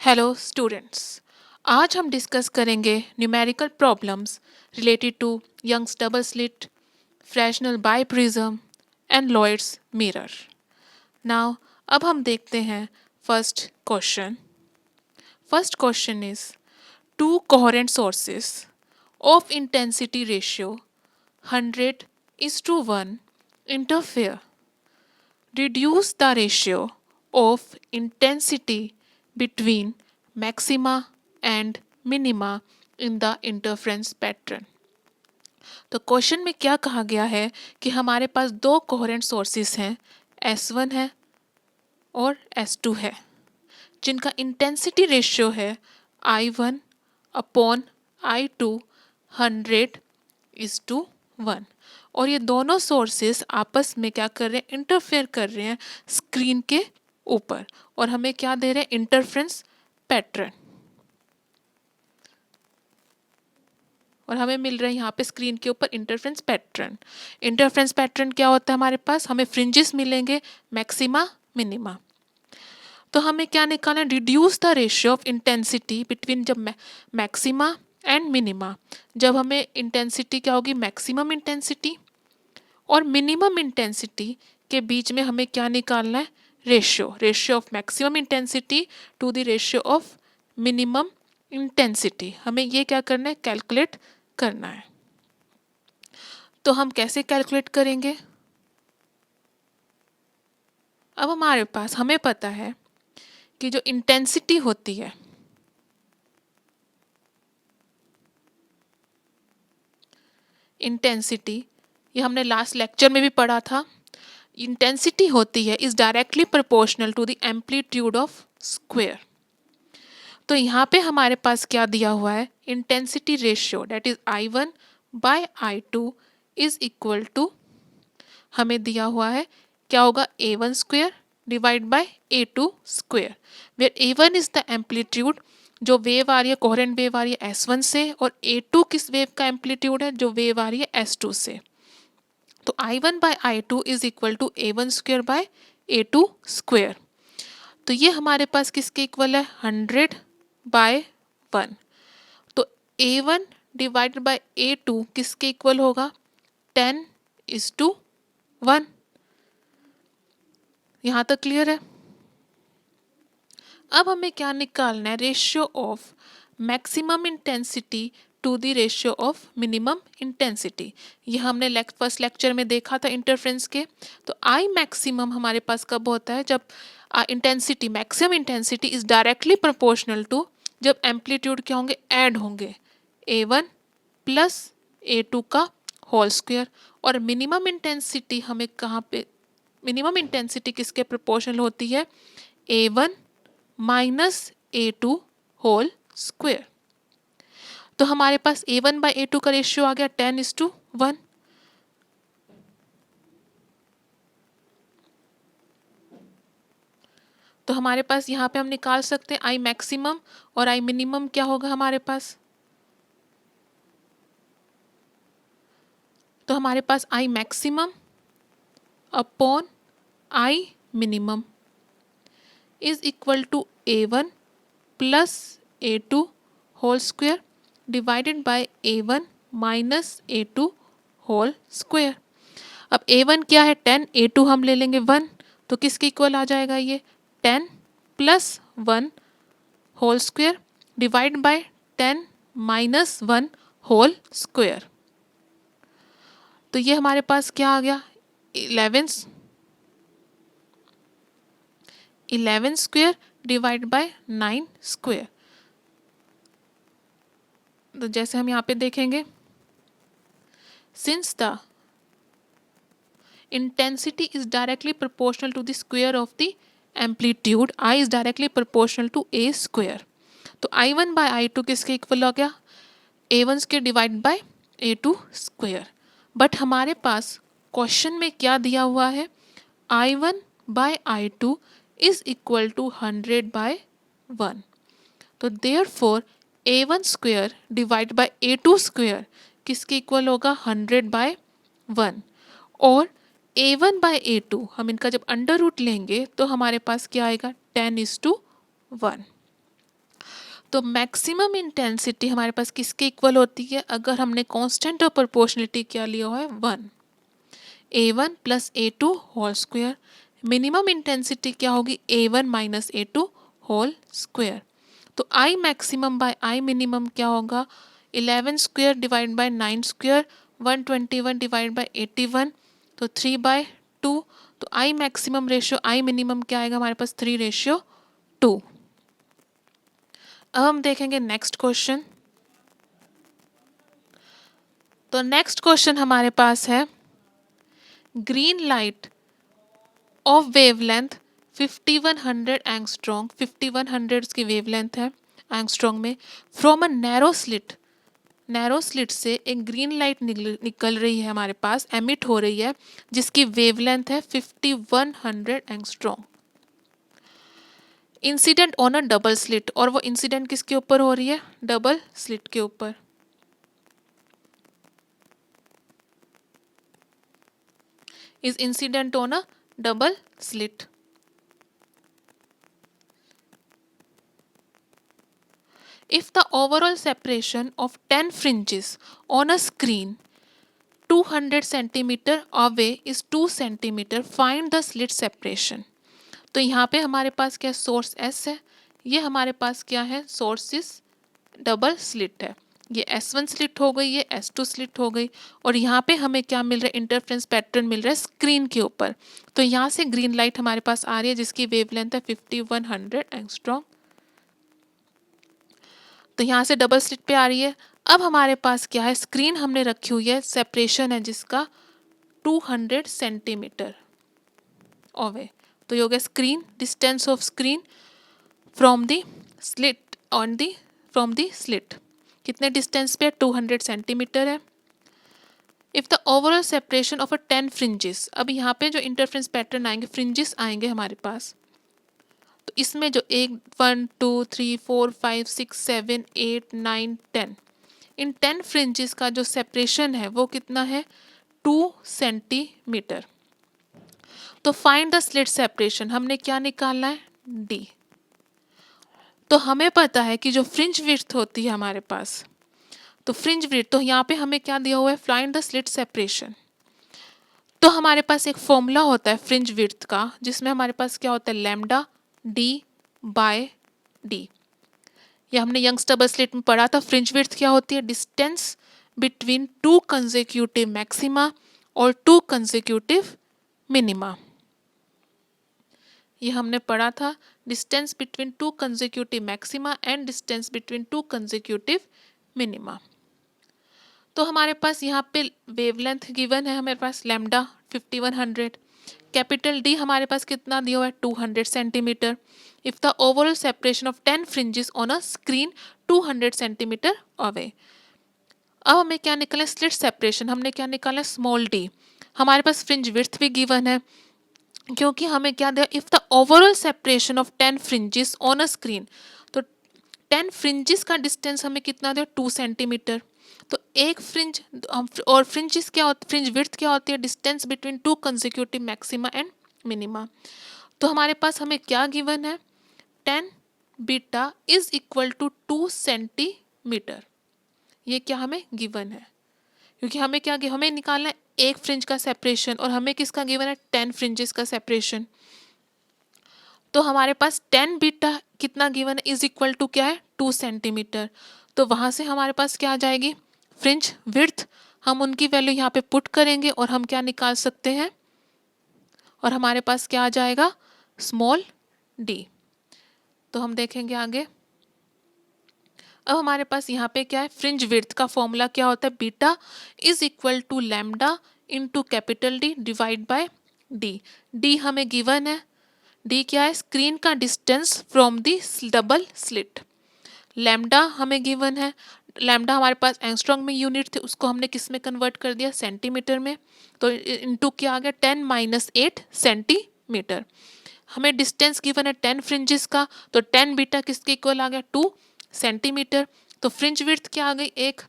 Hello students. आज हम discuss करेंगे numerical problems related to Young's double slit, Fresnel biprism and Lloyd's mirror. Now अब हम देखते हैं first question. First question is two coherent sources of intensity ratio 100:1 interfere. Reduce the ratio of intensity between maxima and minima in the interference pattern. तो question में क्या कहा गया है कि हमारे पास दो कोहेरेंट सोर्सेस हैं, S1 है और S2 है, जिनका इंटेंसिटी रेशियो है I1/I2 100:1 और ये दोनों सोर्सेस आपस में क्या कर रहे हैं, इंटरफेयर कर रहे हैं स्क्रीन के ऊपर और हमें क्या दे रहे हैं, इंटरफ्रेंस पैटर्न। और हमें मिल रहा है यहाँ पे स्क्रीन के ऊपर इंटरफ्रेंस पैटर्न। इंटरफ्रेंस पैटर्न क्या होता है, हमारे पास हमें फ्रिंजेस मिलेंगे मैक्सिमा मिनिमा। तो हमें क्या निकालना है, reduce the ratio of intensity between जब मैक्सिमा एंड मिनिमा, जब हमें इंटेंसिटी क्या होगी, मैक्सिमम इंटेंसिटी और मिनिमम इंटेंसिटी के बीच में हमें क्या निकालना है, ratio of maximum intensity to the ratio of minimum intensity. हमें ये क्या करना है, कैलकुलेट करना है। तो हम कैसे कैलकुलेट करेंगे, अब हमारे पास हमें पता है कि जो इंटेंसिटी होती है, इंटेंसिटी ये हमने लास्ट लेक्चर में भी पढ़ा था, इंटेंसिटी होती है is directly proportional to the amplitude of square. तो यहाँ पे हमारे पास क्या दिया हुआ है, intensity ratio that is I1/I2 is equal to, हमें दिया हुआ है क्या होगा, A1 square divide by A2 square, where A1 is the amplitude, जो वेव आ रही है, कोहेरेंट वेव आ रही है S1 से, और A2 किस वेव का एम्पलीट्यूड है, जो वेव आ रही है S2 से। तो I1/I2 is equal to A1 square by A2 square. तो ये हमारे पास किसके इक्वल है, 100/1। तो A1 डिवाइडेड बाय A2 किसके इक्वल होगा, 10:1। यहाँ तक क्लियर है। अब हमें क्या निकालना है, ratio of maximum intensity to the ratio of minimum intensity. ये हमने फर्स्ट लेक्चर में देखा था इंटरफ्रेंस के। तो आई मैक्सिमम हमारे पास कब होता है, जब intensity, maximum intensity is directly proportional to, जब एम्पलीट्यूड क्या होंगे, ऐड होंगे, A1 प्लस A2 का होल स्क्वायर। और मिनिमम इंटेंसिटी हमें कहाँ पे, मिनिमम इंटेंसिटी किसके प्रोपोर्शनल होती है, A1 minus A2 whole square. तो हमारे पास A1/A2 का रेशियो आ गया 10:1। तो हमारे पास यहाँ पे हम निकाल सकते हैं आई मैक्सिमम और आई मिनिमम क्या होगा हमारे पास। तो हमारे पास I maximum upon I minimum is equal to A1 plus A2 whole square divided by A1 minus A2 whole square. अब A1 क्या है, 10, A2 हम ले लेंगे 1, तो किसके इक्वल आ जाएगा ये, 10 plus 1 whole square divide by 10 minus 1 whole square. तो ये हमारे पास क्या आ गया, 11 स्क्वायर डिवाइड बाय 9 स्क्वायर। तो जैसे हम यहाँ पे देखेंगे, since the intensity is directly proportional to the square of the amplitude, I is directly proportional to A square। तो I1/I2 किसके इक्वल हो गया, A1 square divide by A2 square. But हमारे पास क्वेश्चन में क्या दिया हुआ है, I1/I2 इज इक्वल टू 100/1। तो therefore A1 square divide by A2 square किसके इक्वल होगा, 100/1। और A1/A2 हम इनका जब अंडर रूट लेंगे तो हमारे पास क्या आएगा, 10:1। तो मैक्सिमम इंटेंसिटी हमारे पास किसके इक्वल होती है? अगर हमने कांस्टेंट और प्रोपोर्शनलिटी क्या लिया हुआ है? 1, A1 plus A2 whole square. Minimum intensity क्या होगी? A1 minus A2 whole square. तो I maximum by I minimum क्या होगा? 11 square divide by 9 square, 121 divide by 81, तो 3/2। तो I maximum ratio I minimum क्या आएगा हमारे पास? 3:2। अब हम देखेंगे नेक्स्ट क्वेश्चन। तो नेक्स्ट क्वेश्चन हमारे पास है green light of wavelength 5100 angstrom, 5100 की वेवलेंथ है एंगस्ट्रॉन्ग में, फ्रॉम अ नैरो स्लिट से एक ग्रीन लाइट निकल रही है हमारे पास, एमिट हो रही है, जिसकी वेवलेंथ है 5100 angstrom. Incident on a double slit, और वो इंसिडेंट किसके ऊपर हो रही है? डबल स्लिट के ऊपर। Is incident on a double slit. If the overall separation of 10 fringes on a screen 200 centimeter away is 2 centimeter, find the slit separation। तो यहाँ पे हमारे पास क्या सोर्स S है, ये हमारे पास क्या है? सोर्स इस डबल स्लिट है। ये S1 स्लिट हो गई, ये S2 स्लिट हो गई, और यहाँ पे हमें क्या मिल रहा है? इंटरफ्रेंस पैटर्न मिल रहा है स्क्रीन के ऊपर। तो यहाँ से ग्रीन लाइट हमारे पास आ रही है जिसकी वेवलेंथ है 5100 एंगस्ट्रॉम। तो यहाँ से डबल स्लिट पे आ रही है। अब हमारे पास क्या है? स्क्रीन हमने रखी हुई है, सेपरेशन है जिसका 200 सेंटीमीटर अवे। तो ये हो गया screen, distance of screen from the slit on the from the slit. कितने डिस्टेंस पे? 200 सेंटीमीटर है। If the overall separation of a 10 fringes, अब यहाँ पे जो इंटरफ्रेंस पैटर्न आएंगे, फ्रिंजेस आएंगे हमारे पास, तो इसमें जो 1 2 3 4 5 6 7 8 9 10, इन 10 फ्रिंजेस का जो सेपरेशन है वो कितना है? 2 सेंटीमीटर। तो फाइंड द स्लिट सेपरेशन, हमने क्या निकालना है? डी। तो हमें पता है कि जो फ्रिंज विड्थ होती है हमारे पास, तो फ्रिंज विड्थ, तो यहाँ पे हमें क्या दिया हुआ है? Find the slit separation. तो हमारे पास एक फॉर्मूला होता है फ्रिंज विड्थ का, जिसमें हमारे पास क्या होता है? Lambda D by D. ये हमने यंग्स डबल स्लिट में पढ़ा था। फ्रिंज विड्थ क्या होती है? डिस्टेंस बिटवीन 2 कंसेक्यूटिव मैक्सिमा और 2 कंसेक्यूटिव मिनिमा। ये हमने पढ़ा था, distance between 2 consecutive maxima and distance between 2 consecutive minima. तो हमारे पास यहाँ पे वेवलेंथ गिवन है हमारे पास लैम्डा 5100, कैपिटल डी हमारे पास कितना दिया हुआ है? 200 centimetre. If the overall separation of 10 fringes on a screen 200 centimetre away. अब हमें क्या निकाला? Slit separation. हमने क्या निकाला? Small D. हमारे पास फ्रिंज विड्थ भी गिवन है, क्योंकि हमें क्या दिया? If the overall separation of 10 fringes on a screen, तो 10 फ्रिंजेस का डिस्टेंस हमें कितना दिया? 2 सेंटीमीटर। तो एक फ्रिंज, और फ्रिंजेस क्या होती, फ्रिंज विड्थ क्या होती है? Distance between 2 consecutive maxima and minima. तो हमारे पास हमें क्या गिवन है? 10 beta is equal to 2 centimetre. ये क्या हमें गिवन है? क्योंकि हमें क्या, हमें निकालना है एक फ्रिंज का सेपरेशन, और हमें किसका गिवन है? 10 फ्रिंजेस का सेपरेशन। तो हमारे पास 10 बीटा कितना गिवन है? इज इक्वल टू क्या है? 2 सेंटीमीटर। तो वहाँ से हमारे पास क्या आ जाएगी? Fringe width. हम उनकी वैल्यू यहाँ पे पुट करेंगे और हम क्या निकाल सकते हैं? और हमारे पास क्या आ जाएगा? Small D. तो हम देखेंगे आगे। अब हमारे पास यहाँ पे क्या है? फ्रिंज विड्थ का फॉर्मूला क्या होता है? Beta is equal to lambda into capital D divide by D. D हमें गिवन है। डी क्या है? स्क्रीन का distance from the double slit. Lambda हमें गिवन है। लैम्डा हमारे पास एंगस्ट्रॉम में यूनिट थे, उसको हमने किस में कन्वर्ट कर दिया? सेंटीमीटर में। तो इनटू क्या आ गया? 10 माइनस 8 सेंटीमीटर। हमें डिस्टेंस गिवन है 10 फ्रिंजेस का, तो 10 बीटा किसके इक्वल आ गया? 2 सेंटीमीटर। तो फ्रिंज विड्थ क्या आ गई? एक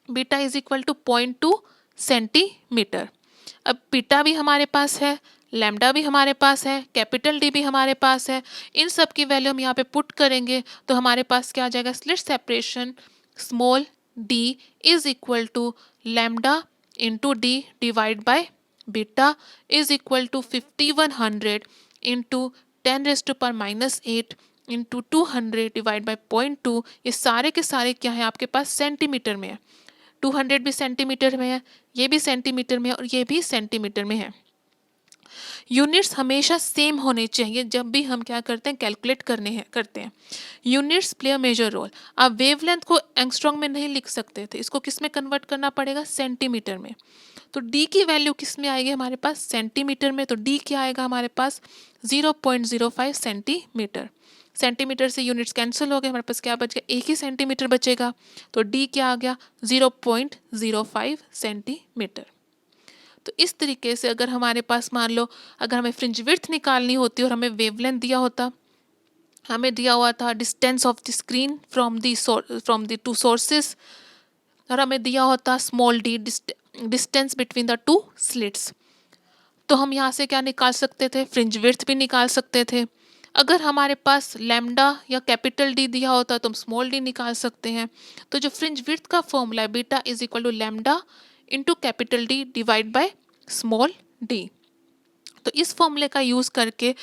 beta is equal to 0.2 centimetre. अब बीटा भी हमारे पास है, लैम्डा भी हमारे पास है, कैपिटल डी भी हमारे पास है। इन सब की वैल्यू हम यहाँ पे पुट करेंगे तो हमारे पास क्या आ जाएगा, slit separation small D is equal to lambda into D divide by beta is equal to 5100 into 10⁻⁻8 into 200 divide by 0.2। ये सारे के सारे क्या है आपके पास सेंटीमीटर में है। 200 भी सेंटीमीटर में है, ये भी सेंटीमीटर में है और ये भी सेंटीमीटर में है। यूनिट्स हमेशा सेम होने चाहिए जब भी हम क्या करते हैं, कैलकुलेट करते हैं। Units play a major role. आप वेवलेंथ को एंगस्ट्रॉम में नहीं लिख सकते थे, इसको किस में कन्वर्ट करना पड़ेगा, सेंटीमीटर में। तो डी की वैल्यू किस में आएगी हमारे पास, सेंटीमीटर में। तो डी क्या आएगा हमारे पास, 0.05 सेंटीमीटर। सेंटीमीटर से यूनिट्स कैंसिल हो गए, हमारे पास क्या बच गया, एक ही सेंटीमीटर बचेगा। तो डी क्या आ गया, 0.05 सेंटीमीटर। तो इस तरीके से अगर हमारे पास मान लो अगर हमें फ्रिंज विड्थ निकालनी होती और हमें वेवलेंथ दिया होता, हमें दिया हुआ था distance of the screen from the two sources, और हमें दिया होता small D distance between the two slits, तो हम यहाँ से क्या निकाल सकते थे, फ्रिंज विड्थ भी निकाल सकते थे। अगर हमारे पास लैम्डा या कैपिटल डी दिया होता तो हम स्मॉल डी निकाल सकते हैं। तो जो फ्रिंज विड्थ का फॉर्मूला है, beta is equal to lambda into capital D divide by small D. तो इस फॉर्मूले का यूज़ करके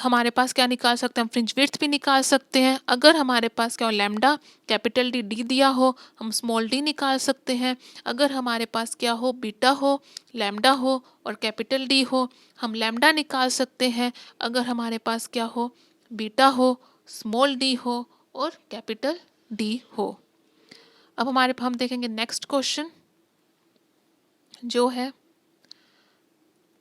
हमारे पास क्या निकाल सकते हैं, हम फ्रिंज विड्थ भी निकाल सकते हैं। अगर हमारे पास क्या हो, लैम्डा कैपिटल डी डी दिया हो, हम स्मॉल डी निकाल सकते हैं। अगर हमारे पास क्या हो, बीटा हो, लैम्डा हो और कैपिटल डी हो, हम लैम्डा निकाल सकते हैं। अगर हमारे पास क्या हो, बीटा हो, स्मॉल डी हो और कैपिटल डी हो। अब हम देखेंगे नेक्स्ट क्वेश्चन जो है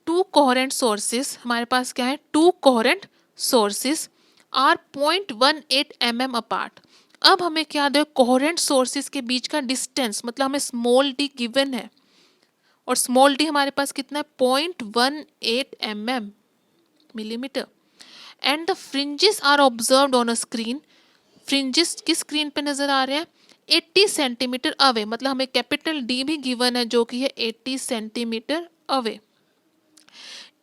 टू कोहेरेंट सोर्सेस। हमारे पास क्या है, two coherent sources are 0.18 mm apart. अब हमें क्या दे, कोहेरेंट सोर्सेस के बीच का डिस्टेंस, मतलब हमें स्मॉल डी गिवन है और स्मॉल डी हमारे पास कितना है, 0.18 mm millimetre. And the fringes are observed on a screen. Fringes किस स्क्रीन पे नजर आ रहे हैं, 80 सेंटीमीटर अवे, मतलब हमें कैपिटल डी भी गिवन है जो कि है 80 centimetre away.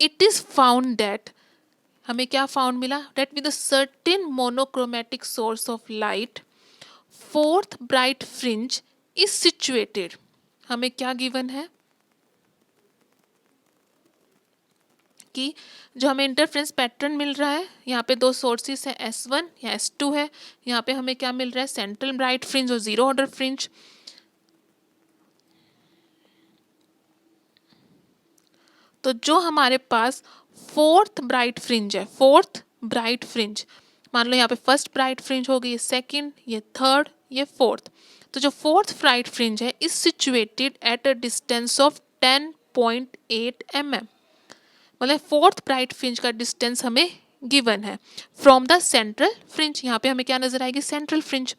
It is found that, हमें क्या फाउंड मिला, that with a certain monochromatic source of light fourth bright fringe is situated. हमें क्या गिवन है कि जो हमें इंटरफ्रेंस पैटर्न मिल रहा है, यहाँ पे दो सोर्सेस है, S1 या S2 है। यहाँ पे हमें क्या मिल रहा है, सेंट्रल ब्राइट फ्रिंज और जीरो ऑर्डर फ्रिंज। तो जो हमारे पास फोर्थ ब्राइट फ्रिंज है, फोर्थ ब्राइट फ्रिंज, मान लो यहाँ पे फर्स्ट ब्राइट फ्रिंज होगी, ये सेकंड, ये थर्ड, ये फोर्थ। तो जो फोर्थ ब्राइट फ्रिंज है is situated at a distance of 10.8 mm। मतलब फोर्थ ब्राइट फ्रिंज का डिस्टेंस हमें गिवन है फ्रॉम द सेंट्रल फ्रिंज। यहाँ पे हमें क्या नजर आएगी, सेंट्रल फ्रिंज।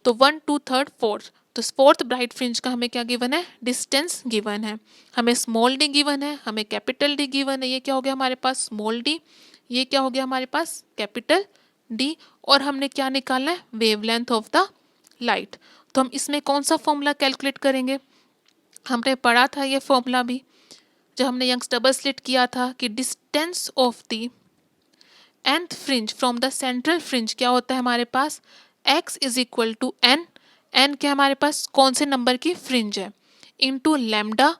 तो 1 2 3 4, तो फोर्थ ब्राइट फ्रिंज का हमें क्या गिवन है, डिस्टेंस गिवन है। हमें स्मॉल डी गिवन है, हमें कैपिटल डी गिवन है। ये क्या हो गया हमारे पास, स्मॉल डी, ये क्या हो गया हमारे पास, कैपिटल डी। और हमने क्या निकालना है, वेवलेंथ ऑफ द लाइट। तो हम इसमें कौन सा फॉर्मूला कैलकुलेट करेंगे, हमने पढ़ा था ये फॉर्मूला भी जब हमने यंग्स डबल स्लिट किया था कि distance of the nth fringe from the central fringe क्या होता है हमारे पास, x is equal to n। n क्या हमारे पास कौन से नंबर की फ्रिंज है, इंटू लैम्डा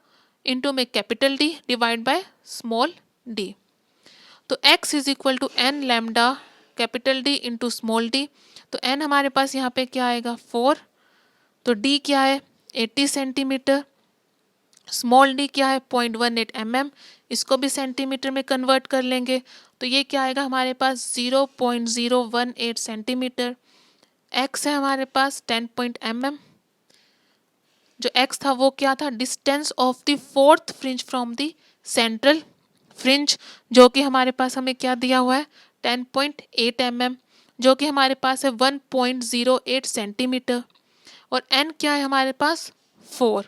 इंटू में capital D divide by small D. तो x is equal to n lambda capital D into small D. तो n हमारे पास यहाँ पे क्या आएगा, 4। तो d क्या है, 80 सेंटीमीटर। स्मॉल डी क्या है, 0.18 mm, इसको भी सेंटीमीटर में कन्वर्ट कर लेंगे। तो ये क्या आएगा हमारे पास, 0.018 सेंटीमीटर। x है हमारे पास 10 mm। जो x था वो क्या था, distance of the fourth fringe from the central fringe, जो कि हमारे पास हमें क्या दिया हुआ है, 10.8 mm, जो कि हमारे पास है 1.08 सेंटीमीटर। और n क्या है हमारे पास, 4।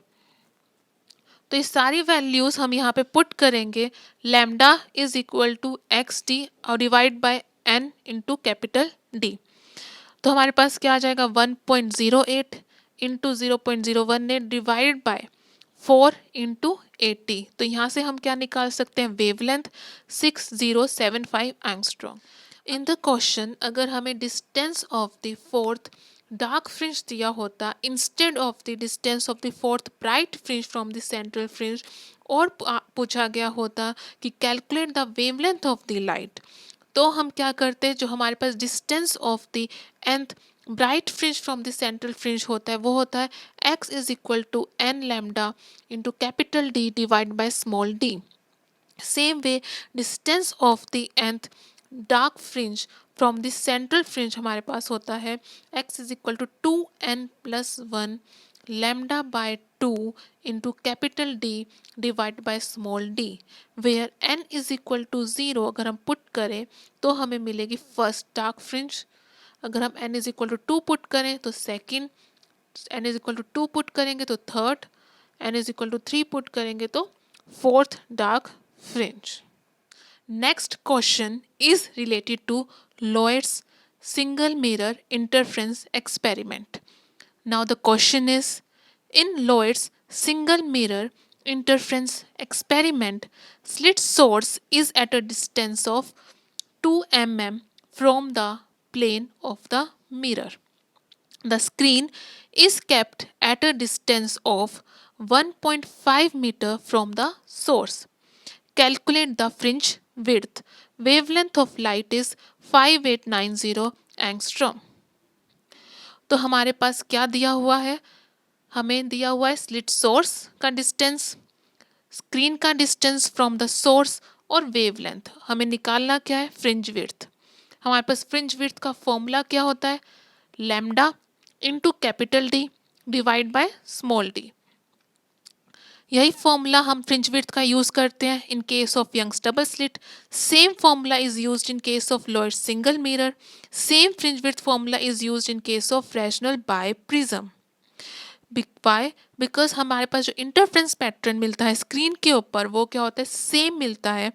तो ये सारी वैल्यूज हम यहाँ पे पुट करेंगे, lambda is equal to x d और divide by n into capital D. तो हमारे पास क्या आ जाएगा, 1.08 इंटू 0.018 डिवाइड बाय 4 × 80। तो यहाँ से हम क्या निकाल सकते हैं, wavelength 6075 angstrom. In the question अगर हमें distance of the fourth dark fringe दिया होता instead of the distance of the fourth bright fringe from the central fringe, और पूछा गया होता कि calculate the wavelength of the light, तो हम क्या करते हैं, जो हमारे पास distance of the nth bright fringe from the central fringe होता है वो होता है x is equal to n lambda into capital D divide by small d। Same way distance of the nth dark fringe from the central fringe हमारे पास होता है x is equal to 2n+1 lambda by 2 into capital D divide by small d, where n is equal to 0 अगर हम put करें तो हमें मिलेगी फर्स्ट डार्क फ्रिंज, अगर हम n is equal to 2 put करें तो second, n is equal to 2 put करेंगे तो third, n is equal to 3 put करेंगे तो fourth dark fringe. Next question is related to Lloyd's single mirror interference experiment. Now the question is, in Lloyd's single mirror interference experiment, slit source is at a distance of 2 mm from the plane of the mirror. The screen is kept at a distance of 1.5 meter from the source. Calculate the fringe width. Wavelength of light is 5890 angstrom. तो हमारे पास क्या दिया हुआ है, हमें दिया हुआ है स्लिट सोर्स का डिस्टेंस, स्क्रीन का डिस्टेंस फ्रॉम द सोर्स और वेवलेंथ। हमें निकालना क्या है, फ्रिंज विड्थ। हमारे पास फ्रिंज विड्थ का फॉर्मूला क्या होता है, lambda into capital D divide by small D. यही फॉर्मूला हम फ्रिंज विड्थ का यूज करते हैं in case of Young's double slit. Same formula is used in case of Lloyd's single mirror. Same fringe width formula is used in case of Fresnel biprism. Why, because हमारे पास जो interference pattern मिलता है screen के ऊपर वो क्या होता है, सेम मिलता है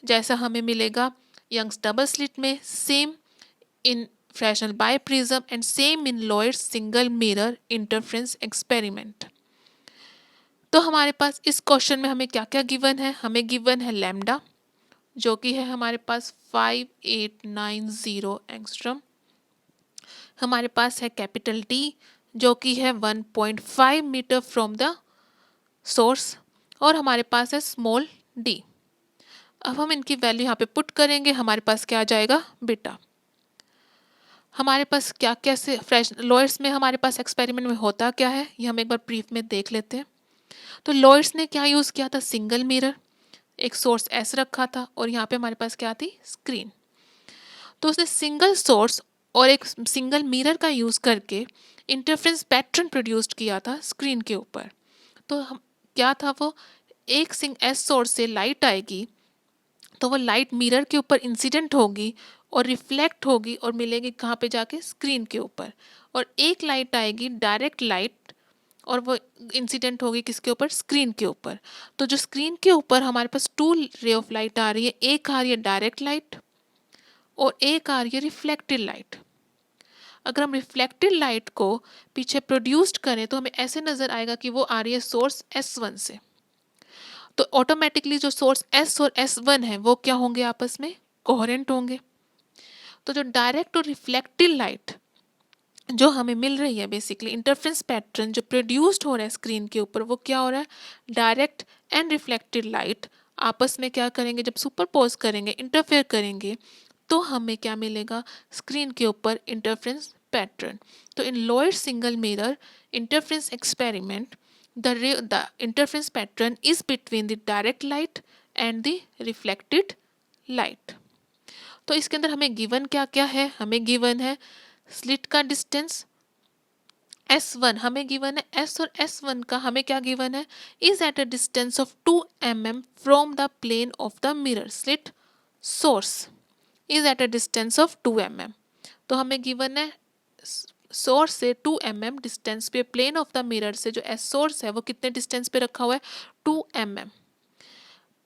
जैसा हमें मिलेगा यंग्स डबल स्लिट में, same in Fresnel biprism and same in Lloyd's single mirror interference experiment. तो हमारे पास इस क्वेश्चन में हमें क्या क्या गिवन है, हमें गिवन है लैम्डा जो कि है हमारे पास 5890 एंगस्ट्रम, हमारे पास है कैपिटल टी जो कि है 1.5 मीटर फ्रॉम द सोर्स, और हमारे पास है स्मॉल डी। अब हम इनकी वैल्यू यहाँ पे पुट करेंगे, हमारे पास क्या आ जाएगा, बीटा। हमारे पास क्या कैसे Lloyd's में हमारे पास एक्सपेरिमेंट में होता क्या है ये हम एक बार ब्रीफ में देख लेते हैं। तो Lloyd's ने क्या यूज़ किया था, सिंगल मिरर, एक सोर्स एस रखा था और यहाँ पे हमारे पास क्या थी, स्क्रीन। तो उसने सिंगल सोर्स और एक सिंगल मिरर का यूज़ करके इंटरफ्रेंस पैटर्न प्रोड्यूस्ड किया था स्क्रीन के ऊपर। तो हम क्या था, वो एक एस सोर्स से लाइट आएगी तो वो लाइट मिरर के ऊपर इंसिडेंट होगी और रिफ्लेक्ट होगी और मिलेगी कहाँ पे जाके, स्क्रीन के ऊपर। और एक लाइट आएगी डायरेक्ट लाइट और वो इंसिडेंट होगी किसके ऊपर, स्क्रीन के ऊपर। तो जो स्क्रीन के ऊपर हमारे पास 2 रे ऑफ लाइट आ रही है, एक आ रही है डायरेक्ट लाइट और एक आ रही है रिफ्लेक्टेड लाइट। अगर हम रिफ्लेक्टेड लाइट को पीछे प्रोड्यूस्ड करें तो हमें ऐसे नज़र आएगा कि वो आ रही है सोर्स S1 से। तो ऑटोमेटिकली जो सोर्स S और S1 है वो क्या होंगे, आपस में कोहेरेंट होंगे। तो जो डायरेक्ट और रिफ्लेक्टेड लाइट जो हमें मिल रही है, बेसिकली इंटरफ्रेंस पैटर्न जो प्रोड्यूस्ड हो रहा है स्क्रीन के ऊपर, वो क्या हो रहा है, डायरेक्ट एंड रिफ्लेक्टेड लाइट आपस में क्या करेंगे, जब सुपरपोज करेंगे, इंटरफेयर करेंगे, तो हमें क्या मिलेगा, स्क्रीन के ऊपर इंटरफ्रेंस पैटर्न। तो इन Lloyd's single mirror interference experiment the interference pattern is between the direct light and the reflected light। तो इसके अंदर हमें गिवन क्या क्या है, हमें गिवन है स्लिट का डिस्टेंस S1, हमें गिवन है S और S1 का हमें क्या गिवन है, is at a distance of 2 mm from the plane of the mirror. Slit source is at a distance of 2 mm। तो हमें गिवन है सोर्स से 2 mm डिस्टेंस पे, प्लेन ऑफ द मिरर से जो एस सोर्स है वो कितने डिस्टेंस पे रखा हुआ है, 2 mm।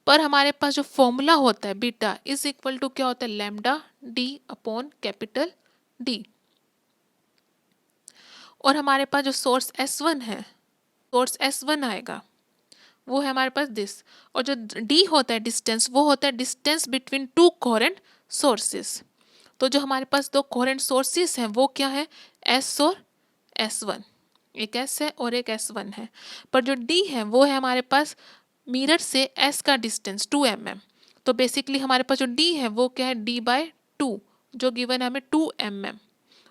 पर हमारे पास जो फॉर्मूला होता है बीटा इज इक्वल टू क्या होता है, lambda D upon capital D. और हमारे पास जो सोर्स S1 है सोर्स S1 आएगा, वो है हमारे पास दिस। और जो डी होता है डिस्टेंस, वो होता है distance between two coherent sources. तो जो हमारे पास दो कोहेरेंट सोर्सेस हैं वो क्या है, S और S1, एक S है और एक S1 है। पर जो D है वो है हमारे पास मिरर से S का डिस्टेंस 2 mm। तो बेसिकली हमारे पास जो D है वो क्या है, D/2, जो गिवन है हमें 2 mm।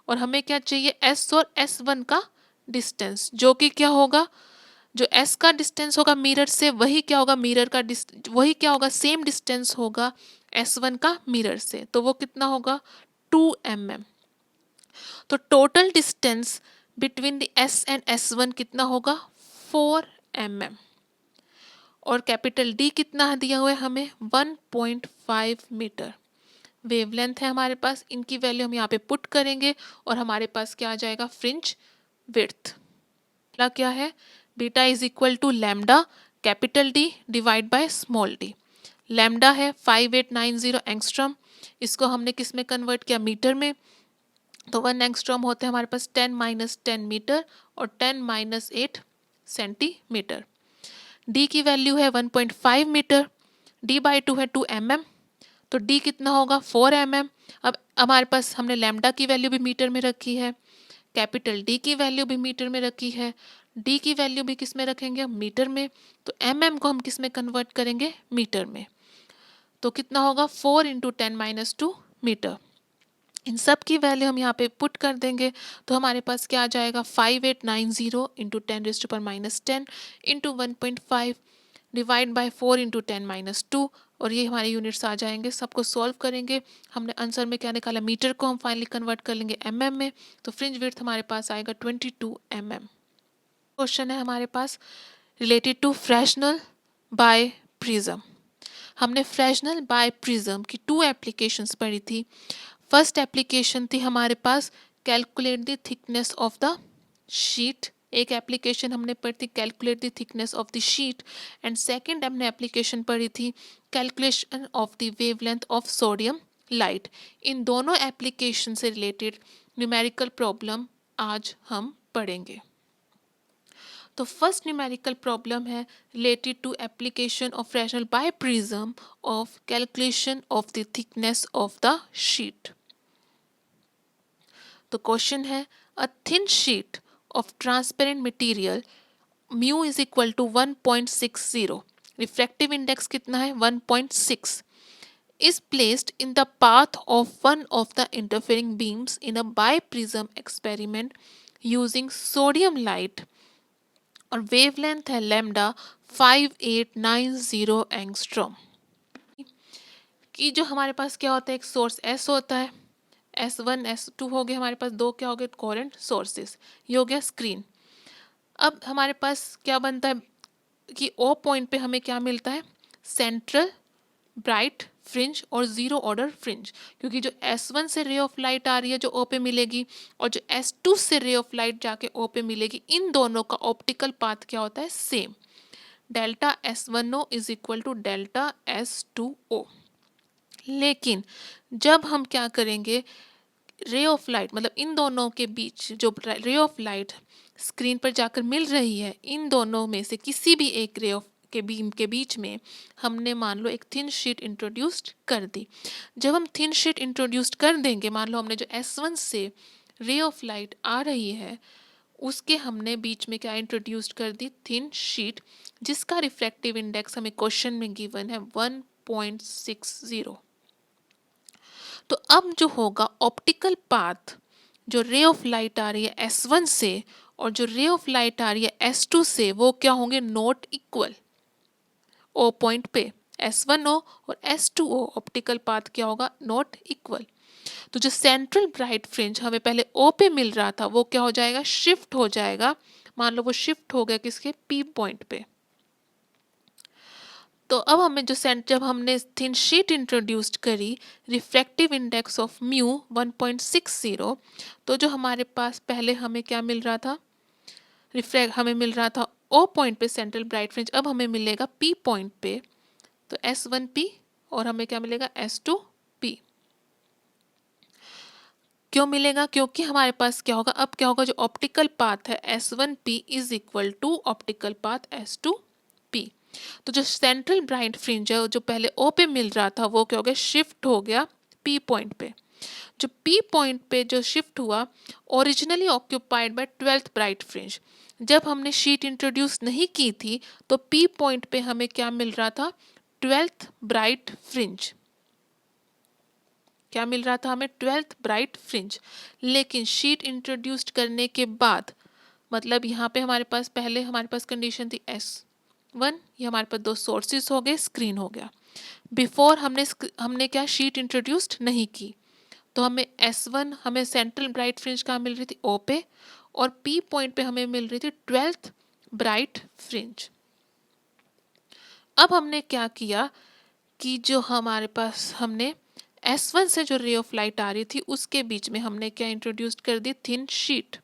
और हमें क्या चाहिए, S और S1 का डिस्टेंस, जो कि क्या होगा, जो S का डिस्टेंस होगा मिरर से, वही क्या होगा, मिरर का वही क्या होगा, सेम डिस्टेंस होगा S1 का मिरर से। तो वो कितना होगा, 2 mm। तो total distance between the S and S1 कितना होगा, 4 mm। और कैपिटल D कितना दिया हुआ है हमें, 1.5 मीटर। वेवलेंथ है हमारे पास, इनकी वैल्यू हम यहाँ पे पुट करेंगे और हमारे पास क्या आ जाएगा, फ्रिंज विड्थ क्या है, beta is equal to lambda capital D divide by small d। Lambda है 5890 एंगस्ट्रॉम, इसको हमने किस में कन्वर्ट किया, मीटर में। तो 1 एंगस्ट्रॉम होते हैं हमारे पास 10 - 10 मीटर और 10 - 8 सेंटीमीटर। D की वैल्यू है 1.5 मीटर, D/2 है 2 mm। तो D कितना होगा, 4 mm। अब हमारे पास हमने लैम्डा की वैल्यू भी मीटर में रखी है, कैपिटल D की वैल्यू भी मीटर में रखी है, D की वैल्यू भी किस में रखेंगे, मीटर में। तो mm को हम किस में कन्वर्ट करेंगे, मीटर में। तो कितना होगा, 4 × 10 - 2 मीटर। इन सब की वैल्यू हम यहाँ पे पुट कर देंगे तो हमारे पास क्या आ जाएगा, 5890 × 10⁻10 इंटू 1.5 डिवाइड बाय 4 × 10 - 2। और ये हमारे यूनिट्स आ जाएंगे। सबको सॉल्व करेंगे, हमने आंसर में क्या निकाला, मीटर को हम फाइनली कन्वर्ट कर लेंगे mm में। तो फ्रिंज विड्थ हमारे पास आएगा 22 mm। क्वेश्चन है हमारे पास related to Fresnel biprism. हमने फ्रेशनल बाय प्रिज्म की 2 एप्लीकेशंस पढ़ी थी। फर्स्ट एप्लीकेशन थी हमारे पास calculate the thickness of the sheet, एक एप्लीकेशन हमने पढ़ी थी calculate the thickness of the sheet. And second हमने एप्लीकेशन पढ़ी थी calculation of the wavelength of sodium light. इन दोनों एप्लीकेशन से रिलेटेड न्यूमेरिकल प्रॉब्लम आज हम पढ़ेंगे। तो फर्स्ट न्यूमेरिकल प्रॉब्लम है related to application of Fresnel biprism of calculation of the thickness of the sheet. तो क्वेश्चन है, a thin sheet of transparent material mu is equal to 1.60, refractive index कितना है, 1.6, is placed in the path of one of the interfering beams in a biprism experiment using sodium light और wavelength है lambda 5890 angstrom. कि जो हमारे पास क्या होता है, एक सोर्स S होता है, S1 S2 हो गए हमारे पास, दो क्या हो गए कोहेरेंट सोर्सेस, ये हो गया स्क्रीन। अब हमारे पास क्या बनता है कि O पॉइंट पे हमें क्या मिलता है, सेंट्रल ब्राइट फ्रिंज और जीरो ऑर्डर फ्रिंज, क्योंकि जो S1 से रे ऑफ लाइट आ रही है जो O पे मिलेगी और जो S2 से रे ऑफ लाइट जाके O पे मिलेगी, इन दोनों का ऑप्टिकल पाथ क्या होता है, same. Delta S1O is equal to delta S2O। लेकिन जब हम क्या करेंगे, रे ऑफ लाइट मतलब इन दोनों के बीच जो रे ऑफ लाइट स्क्रीन पर जाकर मिल रही है, इन दोनों में से किसी भी एक रे ऑफ के बीम के बीच में हमने मान लो एक थिन शीट इंट्रोड्यूस्ड कर दी। जब हम थिन शीट इंट्रोड्यूस्ड कर देंगे, मान लो हमने जो S1 से रे ऑफ लाइट आ रही है उसके हमने बीच में क्या इंट्रोड्यूस्ड कर दी, थिन शीट, जिसका रिफ्रैक्टिव इंडेक्स हमें क्वेश्चन में गिवन है 1.60। तो अब जो होगा ऑप्टिकल पाथ, जो रे ऑफ लाइट आ रही है S1 से और जो रे ऑफ लाइट आ रही है S2 से, वो क्या होंगे, नॉट इक्वल। O पॉइंट पे S1O और S2O ऑप्टिकल पाथ क्या होगा, नॉट इक्वल। तो जो सेंट्रल ब्राइट फ्रिंज हमें पहले O पे मिल रहा था वो क्या हो जाएगा, शिफ्ट हो जाएगा। मान लो वो शिफ्ट हो गया किसके, P पॉइंट पे। तो अब हमें जो जब हमने थिन शीट इंट्रोड्यूस्ड करी, रिफ्रैक्टिव इंडेक्स ऑफ म्यू 1.60, तो जो हमारे पास पहले हमें क्या मिल रहा था, हमें मिल रहा था O पॉइंट पे सेंट्रल ब्राइट फ्रिंज, अब हमें मिलेगा P पॉइंट पे, तो S1P और हमें क्या मिलेगा, S2P। क्यों मिलेगा? क्योंकि हमारे पास क्या होगा, अब क्या होगा, जो ऑप्टिकल पाथ है S1P is equal to optical path S2P। तो जो सेंट्रल ब्राइट फ्रिंज है जो पहले O पे मिल रहा था वो क्या हो गया, शिफ्ट हो गया P पॉइंट पे। जो P पॉइंट पे जो शिफ्ट हुआ, originally occupied by 12th bright fringe. जब हमने शीट इंट्रोड्यूस नहीं की थी तो P पॉइंट पे हमें क्या मिल रहा था, 12th ब्राइट फ्रिंज। क्या मिल रहा था हमें, 12th ब्राइट फ्रिंज। लेकिन शीट इंट्रोड्यूस्ड करने के बाद, मतलब यहाँ पे हमारे पास पहले हमारे पास कंडीशन थी S1, ये हमारे पास दो सोर्सेस हो गए, स्क्रीन हो गया। बिफोर हमने क्या शीट इंट्रोड्यूस्ड नहीं की, तो हमें S1 हमें सेंट्रल ब्राइट फ्रिंज कहाँ मिल रही थी, O पे, और P पॉइंट पे हमें मिल रही थी 12th ब्राइट फ्रिंज। अब हमने क्या किया कि जो हमारे पास हमने S1 से जो रे ऑफ लाइट आ रही थी उसके बीच में हमने क्या इंट्रोड्यूस कर दी, थिन शीट।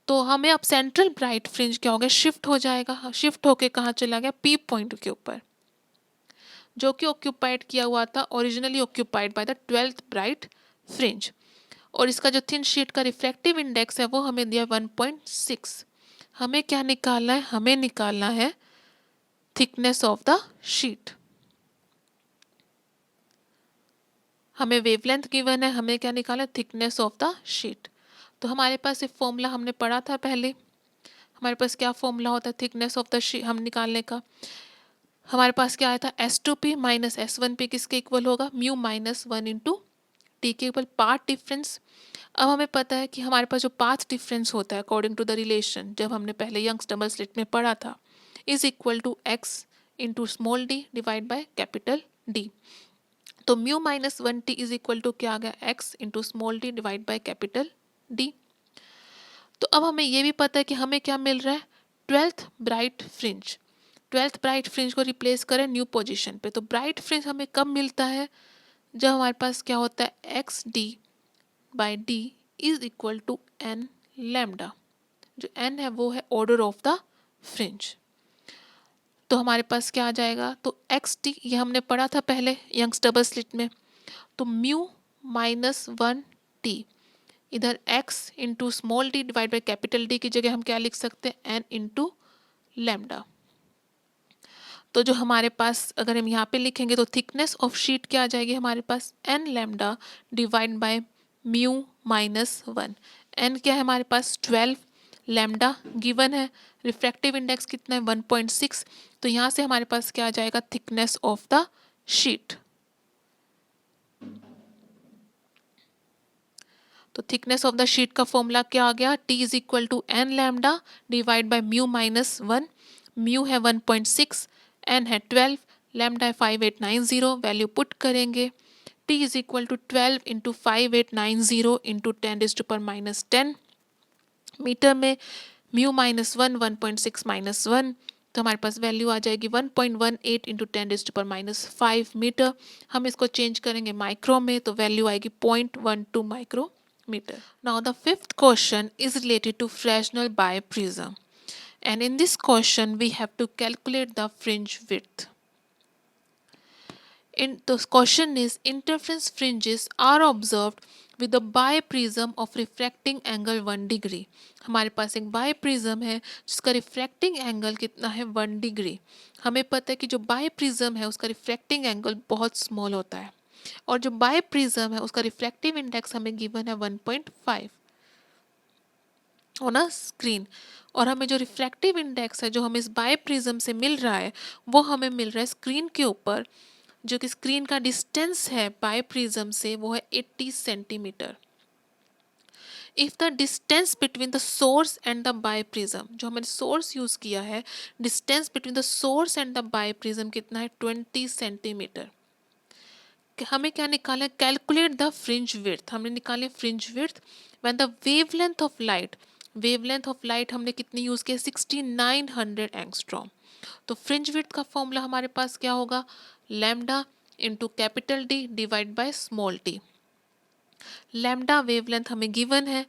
तो हमें अब सेंट्रल ब्राइट फ्रिंज क्या हो गया, शिफ्ट हो जाएगा। शिफ्ट होके कहाँ चला गया, P पॉइंट के ऊपर, जो कि ऑक्यूपाइड किया हुआ था, originally occupied by the 12th bright fringe. और इसका जो थिन शीट का रिफ्रैक्टिव इंडेक्स है वो हमें दिया 1.6। हमें क्या निकालना है, हमें निकालना है थिकनेस ऑफ द शीट। हमें वेवलेंथ गिवन है, हमें क्या निकालना है, थिकनेस ऑफ द शीट। तो हमारे पास एक फॉर्मूला हमने पढ़ा था पहले, हमारे पास क्या फॉर्मूला होता है थिकनेस ऑफ द शीट हम निकालने का। हमारे पास क्या आया था, S2P माइनस S1P किसके इक्वल होगा, म्यू माइनस 1 इंटू टी के इक्वल पाथ डिफरेंस। अब हमें पता है कि हमारे पास जो पाथ डिफरेंस होता है अकॉर्डिंग टू द रिलेशन, जब हमने पहले यंग्स डबल स्लिट में पढ़ा था, is equal to x into small d divide by capital D. तो mu minus 1T is equal to क्या आ गया, x into small d divide by capital D. तो अब हमें ये भी पता है कि हमें क्या मिल रहा है, 12th bright fringe. 12th bright fringe को रिप्लेस करें न्यू पोजीशन पे, तो ब्राइट फ्रिंज हमें कब मिलता है, जब हमारे पास क्या होता है, X D by D is equal to N lambda. जो एन है वो है ऑर्डर ऑफ द फ्रिंज। तो हमारे पास क्या आ जाएगा, तो एक्स टी ये हमने पढ़ा था पहले यंग्स डबल स्लिट में, तो म्यू माइनस 1T, इधर x into small d divide by capital D की जगह हम क्या लिख सकते हैं, n इंटू लैम्डा। तो जो हमारे पास अगर हम यहाँ पे लिखेंगे तो थिकनेस ऑफ शीट क्या आ जाएगी हमारे पास, n lambda divide by mu minus 1। n क्या है हमारे पास 12, लैम्डा गिवन है, रिफ्रैक्टिव इंडेक्स कितना है 1.6। तो यहाँ से हमारे पास क्या आ जाएगा, थिकनेस ऑफ द शीट। तो थिकनेस ऑफ द शीट का फॉर्मूला क्या आ गया, T is equal to N lambda divide by mu minus 1। Mu है 1.6, एन है 12, लैम्डा है 5890, वैल्यू पुट करेंगे। T is equal to 12 into 5890 into 10⁻⁻10 metre में, म्यू माइनस 1 माइनस 1, तो हमारे पास वैल्यू आ जाएगी 1.18 इंटू 10⁻5 मीटर। हम इसको चेंज करेंगे माइक्रो में तो वैल्यू आएगी 0.12 micro meter. Now the fifth question is related to Fresnel biprism, and in this question we have to calculate the fringe width. In the question is interference fringes are observed with a biprism of refracting angle 1 degree. हमारे पास एक बायप्रिज्म है जिसका refracting angle कितना है 1 degree. हमें पता है कि जो बायप्रिज्म है उसका रिफ्रैक्टिंग एंगल बहुत स्मॉल होता है, और जो बायप्रिज्म है उसका रिफ्रैक्टिव इंडेक्स हमें गिवन है 1.5 ऑन अ स्क्रीन। और हमें जो रिफ्रैक्टिव इंडेक्स है जो हमें इस बायप्रिज्म से मिल रहा है वो हमें मिल रहा है स्क्रीन के ऊपर, जो कि स्क्रीन का डिस्टेंस है बायप्रिज्म से वो है 80 centimetre. If the distance between the source and the biprism, जो हमने सोर्स यूज किया है, distance between the source and the biprism कितना है 20 सेंटीमीटर। हमें क्या निकालना है, कैलकुलेट द फ्रिंज विड्थ। हमने निकाले fringe width when the wavelength of light, wavelength of light हमने कितनी यूज किया 6900 एंगस्ट्रॉम। तो फ्रिंज विड्थ का फॉर्मूला हमारे पास क्या होगा, lambda into capital D divide by small t. Lambda wavelength हमें गिवन है,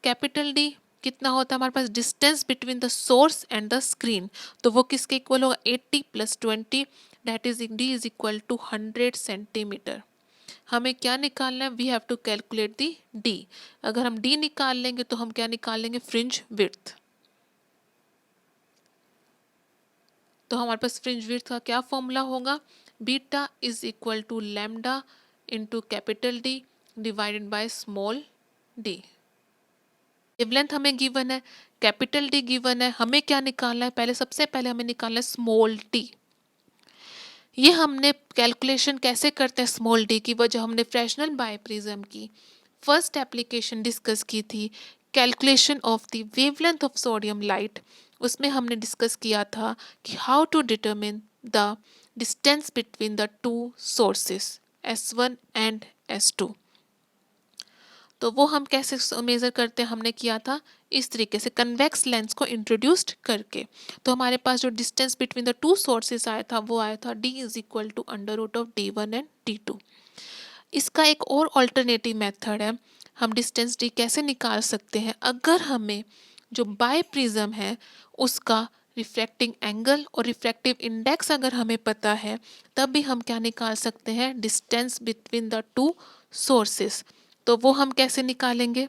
कैपिटल डी कितना होता है हमारे पास, distance between the source and the screen, तो वो किसके इक्वल होगा 80 + 20, that is D is equal to 100 centimetre. हमें क्या निकालना है, we have to calculate the D. अगर हम डी निकाल लेंगे तो हम क्या निकाल लेंगे, फ्रिंज विड्थ। तो हमारे पास फ्रिंज विड्थ का क्या फॉर्मूला होगा, beta is equal to lambda into capital D divided by small D. Wavelength हमें गिवन है, कैपिटल डी गिवन है, हमें क्या निकालना है, पहले सबसे पहले हमें निकालना है स्मॉल टी। ये हमने कैलकुलेशन कैसे करते हैं स्मॉल डी की, वजह हमने फ्रेशनल बायप्रिज्म की फर्स्ट एप्लीकेशन डिस्कस की थी, calculation of the wavelength of sodium light. उसमें हमने डिस्कस किया था कि how to determine the distance between the two sources S1 and S2। तो वो हम कैसे मेज़र करते हैं, हमने किया था इस तरीके से कन्वेक्स लेंस को इंट्रोड्यूस्ड करके। तो हमारे पास जो distance between the two sources आया था वो आया था D is equal to under root of D1 and D2। इसका एक और ऑल्टरनेटिव मेथड है, हम डिस्टेंस D कैसे निकाल सकते हैं, अगर हमें जो बाय प्रिज्म है उसका रिफ्रैक्टिंग एंगल और रिफ्रैक्टिव इंडेक्स अगर हमें पता है, तब भी हम क्या निकाल सकते हैं, distance between the two sources. तो वो हम कैसे निकालेंगे,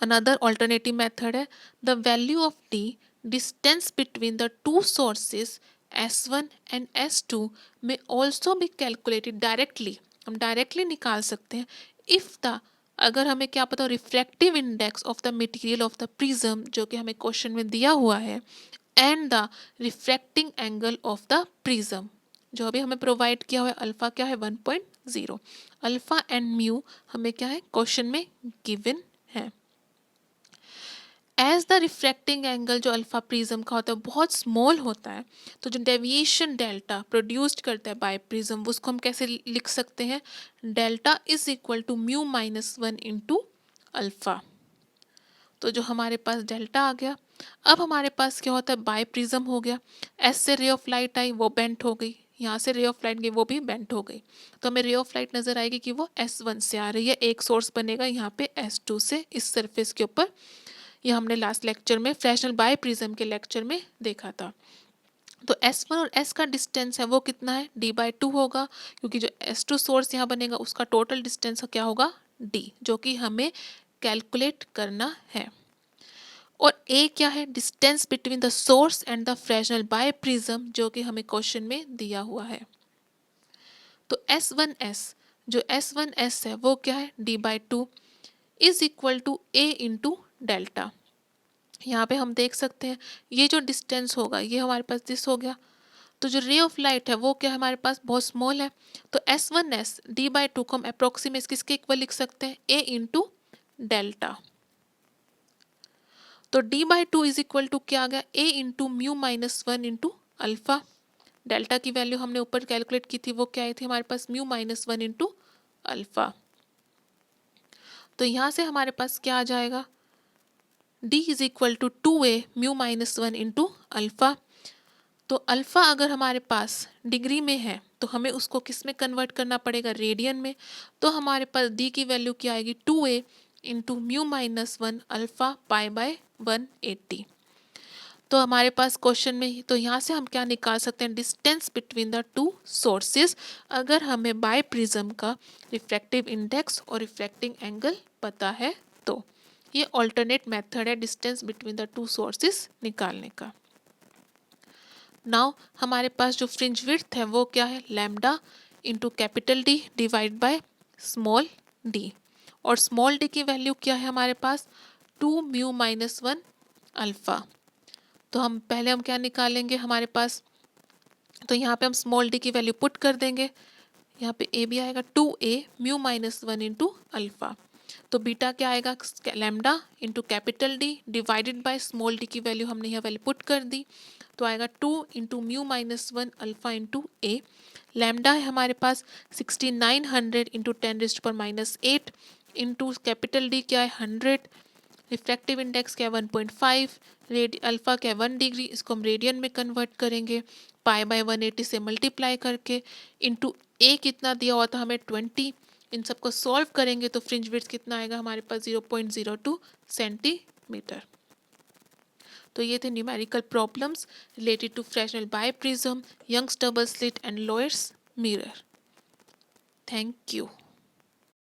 अनदर ऑल्टरनेटिव मेथड है, the value of D distance between the two sources S1 and S2 में ऑल्सो बी कैलकुलेटेड डायरेक्टली। हम डायरेक्टली निकाल सकते हैं इफ द, अगर हमें क्या पता हो, refractive index of the material of the prism जो कि हमें क्वेश्चन में दिया हुआ है, and the refracting angle of the prism जो अभी हमें प्रोवाइड किया हुआ है, अल्फा क्या है 1.0। अल्फा एंड म्यू हमें क्या है क्वेश्चन में गिवन है। एज द रिफ्रैक्टिंग एंगल जो अल्फा प्रिज्म का होता है बहुत स्मॉल होता है, तो जो डेविएशन डेल्टा प्रोड्यूस्ड करता है बाय प्रिज्म उसको हम कैसे लिख सकते हैं, delta is equal to mu minus 1 into alpha. तो जो हमारे पास डेल्टा आ गया, अब हमारे पास क्या होता है, बाय प्रिज्म हो गया, एस से रे ऑफ लाइट आई वो बेंट हो गई, यहाँ से रे ऑफ लाइट गई वो भी बेंट हो गई। तो हमें रे ऑफ लाइट नजर आएगी कि वो S1 से आ रही है, एक सोर्स बनेगा यहाँ पे S2 से इस सरफेस के ऊपर। ये हमने लास्ट लेक्चर में फ्रेशनल बाय प्रिज्म के लेक्चर में देखा था। तो S1 और S का डिस्टेंस है वो कितना है, D/2 होगा, क्योंकि जो S2 सोर्स यहाँ बनेगा उसका टोटल डिस्टेंस क्या होगा D, जो कि हमें कैलकुलेट करना है। और A क्या है, distance between the source and the Fresnel biprism जो कि हमें क्वेश्चन में दिया हुआ है। तो S1S, जो S1S है वो क्या है, D/2 is equal to A into delta. यहाँ पे हम देख सकते हैं ये जो डिस्टेंस होगा ये हमारे पास दिस हो गया, तो जो रे ऑफ लाइट है वो क्या हमारे पास बहुत स्मॉल है, तो S1S D/2 को हम अप्रोक्सीमेट किसके इक्वल लिख सकते हैं, A इंटू डेल्टा। तो D/2 इज इक्वल टू क्या आ गया, A into mu minus 1 into alpha. Delta की वैल्यू हमने ऊपर कैलकुलेट की थी वो क्या आई थी हमारे पास, म्यू माइनस 1 इंटू अल्फा। तो यहाँ से हमारे पास क्या आ जाएगा, D is equal to 2A mu minus 1 into alpha. तो अल्फा अगर हमारे पास डिग्री में है तो हमें उसको किस में कन्वर्ट करना पड़ेगा, रेडियन में। तो हमारे पास D की वैल्यू क्या आएगी, 2A into mu minus 1 alpha pi by 180। तो हमारे पास क्वेश्चन में, तो यहाँ से हम क्या निकाल सकते हैं, distance between the two sources, अगर हमें बाय प्रिज्म का रिफ्रैक्टिव इंडेक्स और रिफ्रैक्टिंग एंगल पता है तो। ये ऑल्टरनेट मेथड है distance between the two sources निकालने का। नाउ हमारे पास जो फ्रिंज विड्थ है वो क्या है, lambda into capital D divide by small D, और स्मॉल डी की वैल्यू क्या है हमारे पास, 2 म्यू माइनस 1 अल्फा। तो हम पहले हम क्या निकालेंगे हमारे पास, तो यहाँ पे हम स्मॉल डी की वैल्यू पुट कर देंगे, यहाँ पे ए भी आएगा 2A mu minus 1 into alpha. तो बीटा क्या आएगा, lambda into capital D divided by small d की वैल्यू हमने यहाँ वैल्यू पुट कर दी, तो आएगा 2 into mu minus 1 alpha into A. Lambda है हमारे पास 6900 इंटू 10⁻⁻8 इंटू कैपिटल डी क्या है 100, रिफ्रैक्टिव इंडेक्स क्या है 1.5, अल्फा क्या है 1 डिग्री, इसको हम रेडियन में कन्वर्ट करेंगे पाई बाय 180 से मल्टीप्लाई करके, इंटू ए कितना दिया हुआ था हमें 20। इन सबको सॉल्व करेंगे तो फ्रिंज विड्थ कितना आएगा हमारे पास 0.02 सेंटीमीटर। तो ये थे numerical problems related to Fresnel biprism, Young's double slit and Lloyd's mirror. Thank you.